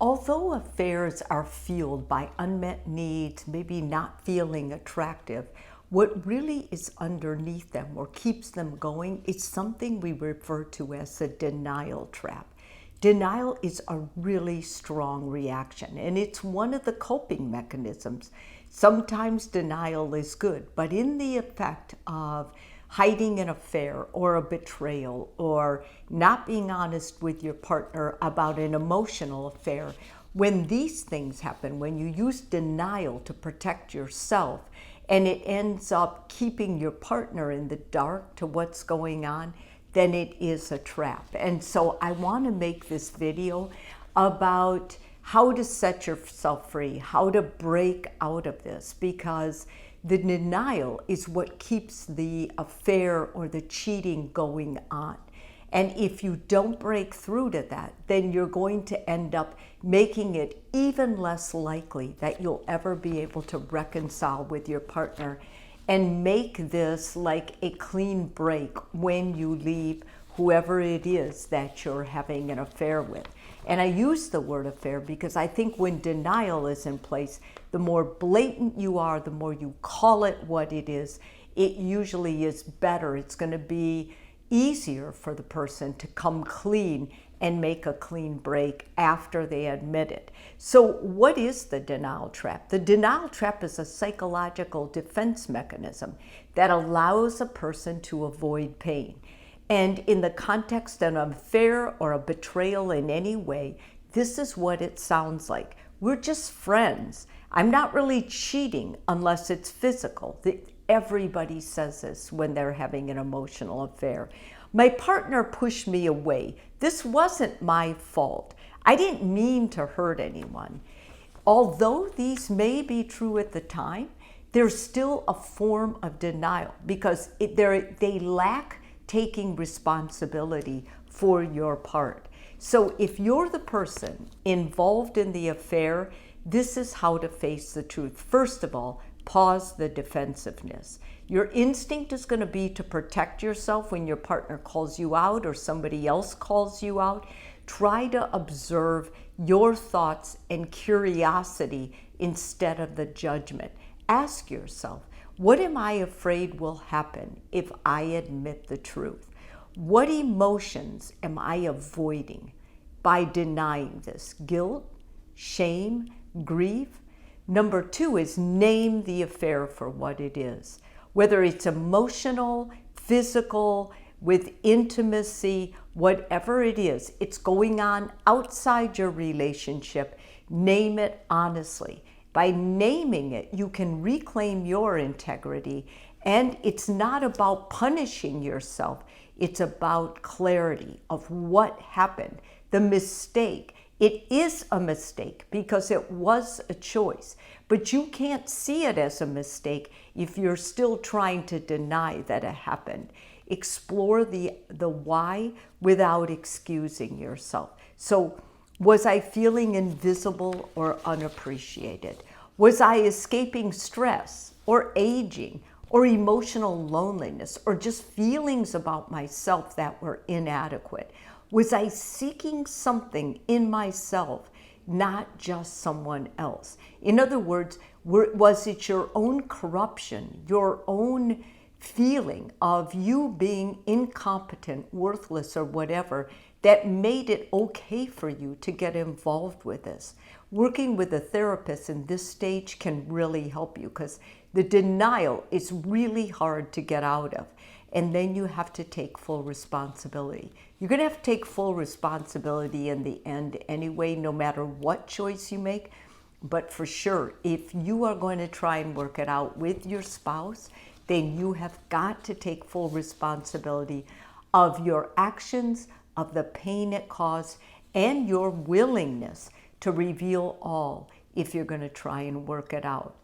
Although affairs are fueled by unmet needs, maybe not feeling attractive, what really is underneath them or keeps them going is something we refer to as a denial trap. Denial is a really strong reaction, and it's one of the coping mechanisms. Sometimes denial is good, but in the effect of hiding an affair or a betrayal or not being honest with your partner about an emotional affair, when these things happen, when you use denial to protect yourself and it ends up keeping your partner in the dark to what's going on, then it is a trap. And so I want to make this video about how to set yourself free, how to break out of this, because the denial is what keeps the affair or the cheating going on. And if you don't break through to that, then you're going to end up making it even less likely that you'll ever be able to reconcile with your partner and make this like a clean break when you leave whoever it is that you're having an affair with. And I use the word affair because I think when denial is in place, the more blatant you are, the more you call it what it is, it usually is better. It's going to be easier for the person to come clean and make a clean break after they admit it. So what is the denial trap? The denial trap is a psychological defense mechanism that allows a person to avoid pain. And in the context of an affair or a betrayal in any way, this is what it sounds like. We're just friends. I'm not really cheating unless it's physical. Everybody says this when they're having an emotional affair. My partner pushed me away. This wasn't my fault. I didn't mean to hurt anyone. Although these may be true at the time, there's still a form of denial because they lack taking responsibility for your part. So if you're the person involved in the affair, this is how to face the truth. First of all, pause the defensiveness. Your instinct is going to be to protect yourself when your partner calls you out or somebody else calls you out. Try to observe your thoughts and curiosity instead of the judgment. Ask yourself, what am I afraid will happen if I admit the truth? What emotions am I avoiding by denying this? Guilt, shame, grief? Number 2 is name the affair for what it is. Whether it's emotional, physical, with intimacy, whatever it is, it's going on outside your relationship. Name it honestly. By naming it, you can reclaim your integrity, and it's not about punishing yourself. It's about clarity of what happened. The mistake, it is a mistake because it was a choice, but you can't see it as a mistake if you're still trying to deny that it happened. Explore the why without excusing yourself. So, was I feeling invisible or unappreciated? Was I escaping stress or aging or emotional loneliness or just feelings about myself that were inadequate? Was I seeking something in myself, not just someone else? In other words, was it your own corruption, your own feeling of you being incompetent, worthless, or whatever that made it okay for you to get involved with this? Working with a therapist in this stage can really help you because the denial is really hard to get out of. And then you have to take full responsibility. You're going to have to take full responsibility in the end anyway, no matter what choice you make. But for sure, if you are going to try and work it out with your spouse, then you have got to take full responsibility of your actions, of the pain it caused, and your willingness to reveal all if you're going to try and work it out.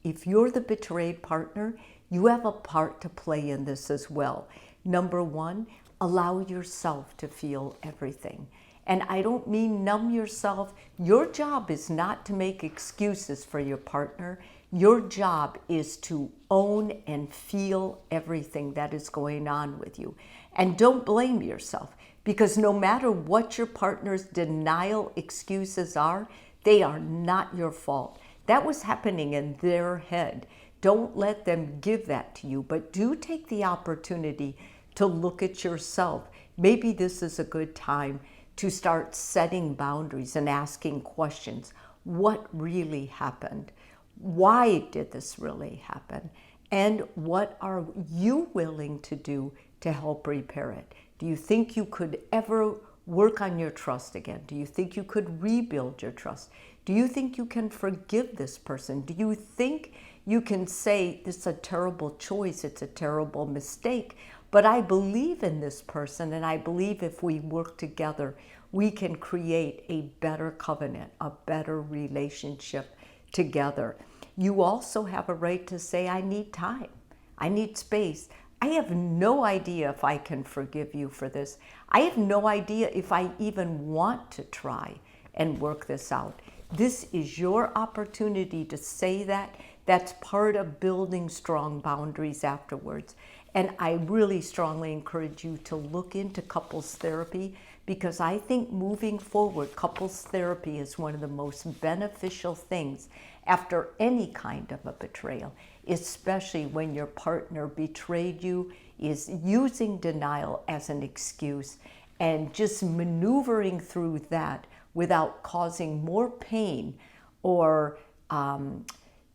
If you're the betrayed partner, you have a part to play in this as well. Number 1, allow yourself to feel everything. And I don't mean numb yourself. Your job is not to make excuses for your partner. Your job is to own and feel everything that is going on with you. And don't blame yourself. Because no matter what your partner's denial excuses are, they are not your fault. That was happening in their head. Don't let them give that to you, but do take the opportunity to look at yourself. Maybe this is a good time to start setting boundaries and asking questions. What really happened? Why did this really happen? And what are you willing to do to help repair it? Do you think you could ever work on your trust again? Do you think you could rebuild your trust? Do you think you can forgive this person? Do you think you can say, this is a terrible choice, it's a terrible mistake, but I believe in this person, and I believe if we work together, we can create a better covenant, a better relationship together. You also have a right to say, I need time, I need space. I have no idea if I can forgive you for this. I have no idea if I even want to try and work this out. This is your opportunity to say that. That's part of building strong boundaries afterwards. And I really strongly encourage you to look into couples therapy, because I think moving forward, couples therapy is one of the most beneficial things after any kind of a betrayal, especially when your partner betrayed you, is using denial as an excuse, and just maneuvering through that without causing more pain or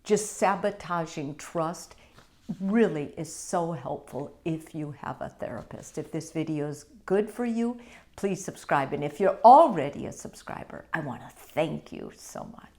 just sabotaging trust really is so helpful if you have a therapist. If this video is good for you, please subscribe. And if you're already a subscriber, I want to thank you so much.